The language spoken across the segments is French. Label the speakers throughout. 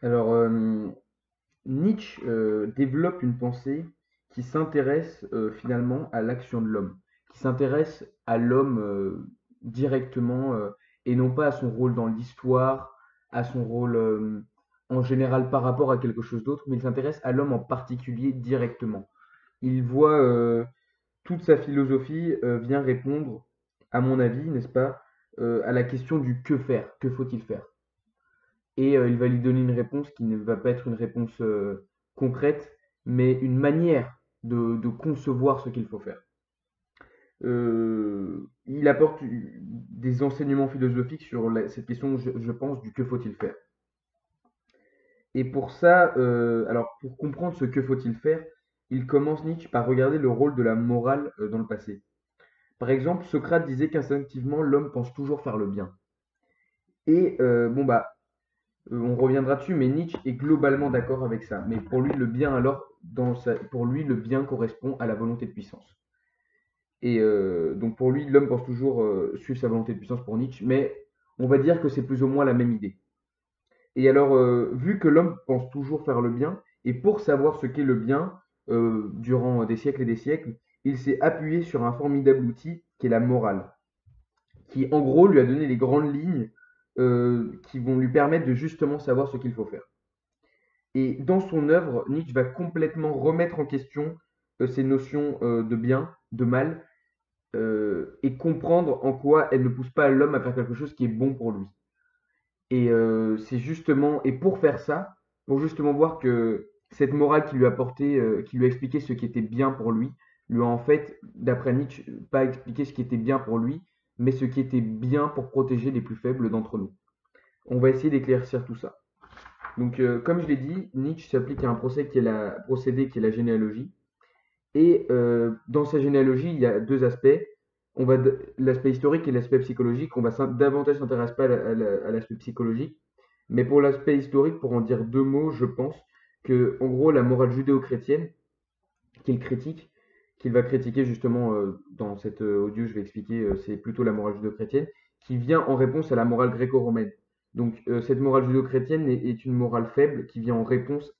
Speaker 1: Alors, Nietzsche développe une pensée qui s'intéresse finalement à l'action de l'homme, qui s'intéresse à l'homme directement et non pas à son rôle dans l'histoire, à son rôle en général par rapport à quelque chose d'autre, mais il s'intéresse à l'homme en particulier directement. Il voit toute sa philosophie vient répondre, à mon avis, n'est-ce pas, à la question du que faire, que faut-il faire? Et il va lui donner une réponse qui ne va pas être une réponse concrète, mais une manière de concevoir ce qu'il faut faire. Il apporte des enseignements philosophiques sur cette question, je pense, du que faut-il faire. Et pour ça, alors pour comprendre ce que faut-il faire, il commence Nietzsche par regarder le rôle de la morale dans le passé. Par exemple, Socrate disait qu'instinctivement l'homme pense toujours faire le bien. Et bon bah on reviendra dessus, mais Nietzsche est globalement d'accord avec ça. Mais pour lui, le bien, alors, pour lui, le bien correspond à la volonté de puissance. Et donc pour lui, l'homme pense toujours suivre sa volonté de puissance pour Nietzsche, mais on va dire que c'est plus ou moins la même idée. Et alors, vu que l'homme pense toujours faire le bien, et pour savoir ce qu'est le bien, durant des siècles et des siècles, il s'est appuyé sur un formidable outil qui est la morale, qui en gros lui a donné les grandes lignes qui vont lui permettre de justement savoir ce qu'il faut faire. Et dans son œuvre, Nietzsche va complètement remettre en question ces notions de bien, de mal, et comprendre en quoi elles ne poussent pas l'homme à faire quelque chose qui est bon pour lui. Et c'est justement, et pour faire ça, pour justement voir que cette morale qui lui a porté, qui lui a expliqué ce qui était bien pour lui, lui a en fait, d'après Nietzsche, pas expliqué ce qui était bien pour lui, mais ce qui était bien pour protéger les plus faibles d'entre nous. On va essayer d'éclaircir tout ça. Donc, comme je l'ai dit, Nietzsche s'applique à un procédé qui est la généalogie. Et dans sa généalogie, il y a deux aspects. L'aspect historique et l'aspect psychologique. On va davantage s'intéresser pas à l'aspect psychologique. Mais pour l'aspect historique, pour en dire deux mots, je pense que, en gros, la morale judéo-chrétienne, qu'il critique, qu'il va critiquer justement dans cet audio, je vais expliquer, c'est plutôt la morale judéo-chrétienne, qui vient en réponse à la morale gréco-romaine. Donc cette morale judéo-chrétienne est une morale faible qui vient en réponse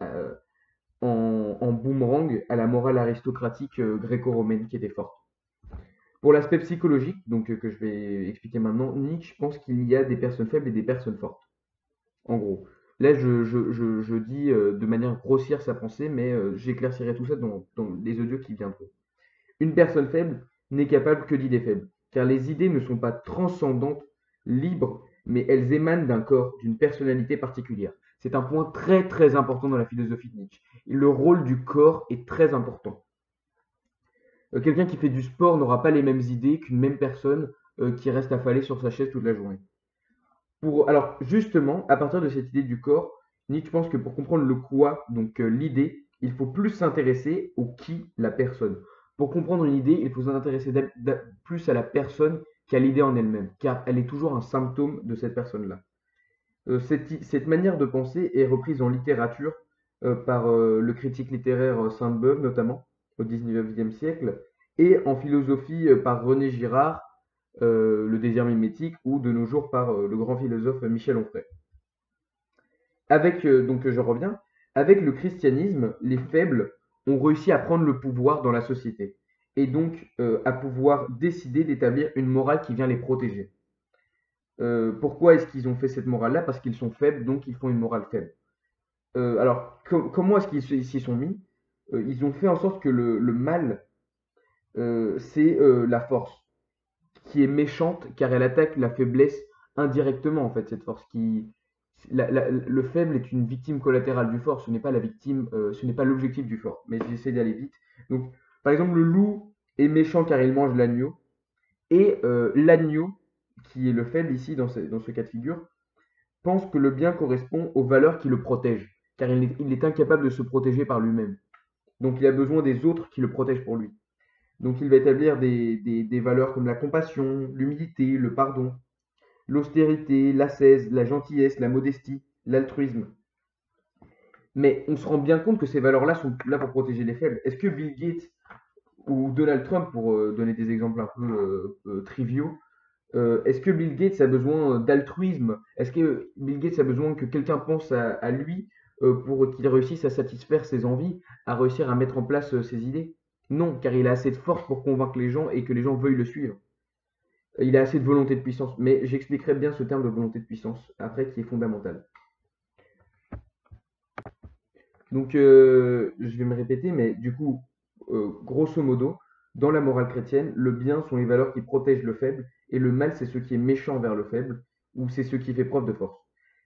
Speaker 1: en boomerang à la morale aristocratique gréco-romaine qui était forte. Pour l'aspect psychologique, donc que je vais expliquer maintenant, Nietzsche pense qu'il y a des personnes faibles et des personnes fortes. En gros. Là, je dis de manière grossière sa pensée, mais j'éclaircirai tout ça dans les audios qui viendront. Une personne faible n'est capable que d'idées faibles, car les idées ne sont pas transcendantes, libres, mais elles émanent d'un corps, d'une personnalité particulière. C'est un point très très important dans la philosophie de Nietzsche. Le rôle du corps est très important. Quelqu'un qui fait du sport n'aura pas les mêmes idées qu'une même personne qui reste affalée sur sa chaise toute la journée. Alors justement, à partir de cette idée du corps, Nietzsche pense que pour comprendre le quoi, donc l'idée, il faut plus s'intéresser au qui, la personne. Pour comprendre une idée, il faut s'intéresser plus à la personne qu'à l'idée en elle-même, car elle est toujours un symptôme de cette personne-là. Cette manière de penser est reprise en littérature par le critique littéraire Sainte-Beuve notamment, au XIXe siècle, et en philosophie par René Girard, Le désir mimétique, ou de nos jours par le grand philosophe Michel Onfray. Donc je reviens, avec le christianisme, les faibles ont réussi à prendre le pouvoir dans la société, et donc à pouvoir décider d'établir une morale qui vient les protéger. Pourquoi est-ce qu'ils ont fait cette morale-là? Parce qu'ils sont faibles, donc ils font une morale faible. Alors, comment est-ce qu'ils s'y sont mis? Ils ont fait en sorte que le mal, c'est la force, qui est méchante car elle attaque la faiblesse indirectement, en fait, cette force le faible est une victime collatérale du fort, ce n'est pas la victime, ce n'est pas l'objectif du fort. Mais j'essaie d'aller vite. Donc, par exemple, le loup est méchant car il mange l'agneau, et l'agneau, qui est le faible ici dans ce cas de figure, pense que le bien correspond aux valeurs qui le protègent, car il est incapable de se protéger par lui-même. Donc il a besoin des autres qui le protègent pour lui. Donc il va établir des valeurs comme la compassion, l'humilité, le pardon, l'austérité, l'ascèse, la gentillesse, la modestie, l'altruisme. Mais on se rend bien compte que ces valeurs-là sont là pour protéger les faibles. Est-ce que Bill Gates ou Donald Trump, pour donner des exemples un peu triviaux, Est-ce que Bill Gates a besoin d'altruisme? Est-ce que Bill Gates a besoin que quelqu'un pense à lui pour qu'il réussisse à satisfaire ses envies, à réussir à mettre en place ses idées? Non, car il a assez de force pour convaincre les gens et que les gens veuillent le suivre. Il a assez de volonté de puissance. Mais j'expliquerai bien ce terme de volonté de puissance après qui est fondamental. Donc, je vais me répéter, mais du coup, grosso modo, dans la morale chrétienne, le bien sont les valeurs qui protègent le faible, et le mal, c'est ce qui est méchant vers le faible, ou c'est ce qui fait preuve de force.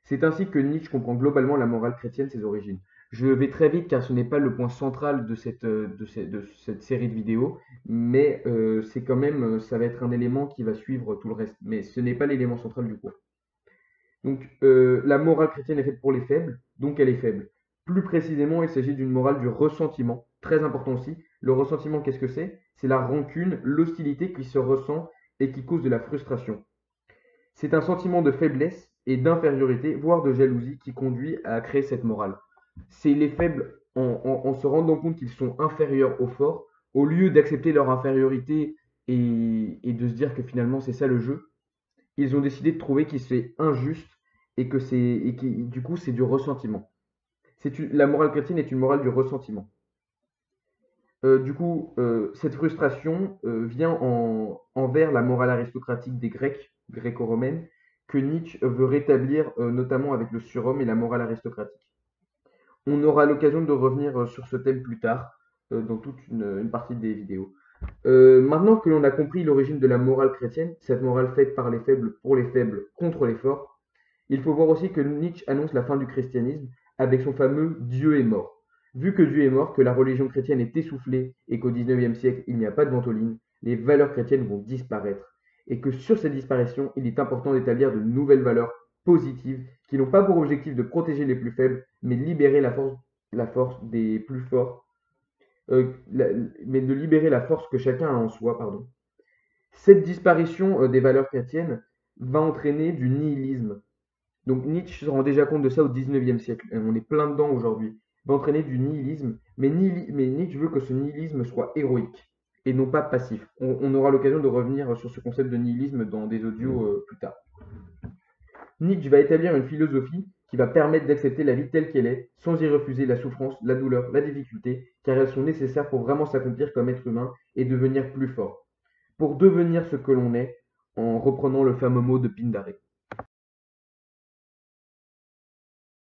Speaker 1: C'est ainsi que Nietzsche comprend globalement la morale chrétienne, ses origines. Je vais très vite car ce n'est pas le point central de cette série de vidéos, mais c'est quand même, ça va être un élément qui va suivre tout le reste. Mais ce n'est pas l'élément central du cours. Donc, la morale chrétienne est faite pour les faibles, donc elle est faible. Plus précisément, il s'agit d'une morale du ressentiment, très important aussi. Le ressentiment, qu'est-ce que c'est? C'est la rancune, l'hostilité qui se ressent et qui cause de la frustration. C'est un sentiment de faiblesse et d'infériorité, voire de jalousie, qui conduit à créer cette morale. C'est les faibles, en se rendant compte qu'ils sont inférieurs aux forts, au lieu d'accepter leur infériorité et de se dire que finalement c'est ça le jeu, ils ont décidé de trouver que c'est injuste et que du coup c'est du ressentiment. La morale chrétienne est une morale du ressentiment. Cette frustration vient envers la morale aristocratique des Grecs, gréco-romaine, que Nietzsche veut rétablir notamment avec le surhomme et la morale aristocratique. On aura l'occasion de revenir sur ce thème plus tard, dans toute une partie des vidéos. Maintenant que l'on a compris l'origine de la morale chrétienne, cette morale faite par les faibles pour les faibles contre les forts, il faut voir aussi que Nietzsche annonce la fin du christianisme avec son fameux Dieu est mort. Vu que Dieu est mort, que la religion chrétienne est essoufflée et qu'au XIXe siècle il n'y a pas de ventoline, les valeurs chrétiennes vont disparaître. Et que sur cette disparition, il est important d'établir de nouvelles valeurs positives qui n'ont pas pour objectif de protéger les plus faibles, mais libérer la force des plus forts, mais de libérer la force que chacun a en soi, pardon. Cette disparition des valeurs chrétiennes va entraîner du nihilisme. Donc Nietzsche se rend déjà compte de ça au XIXe siècle. Et on est plein dedans aujourd'hui. Va entraîner du nihilisme, mais Nietzsche veut que ce nihilisme soit héroïque et non pas passif. On aura l'occasion de revenir sur ce concept de nihilisme dans des audios plus tard. Nietzsche va établir une philosophie qui va permettre d'accepter la vie telle qu'elle est, sans y refuser la souffrance, la douleur, la difficulté, car elles sont nécessaires pour vraiment s'accomplir comme être humain et devenir plus fort. Pour devenir ce que l'on est, en reprenant le fameux mot de Pindare.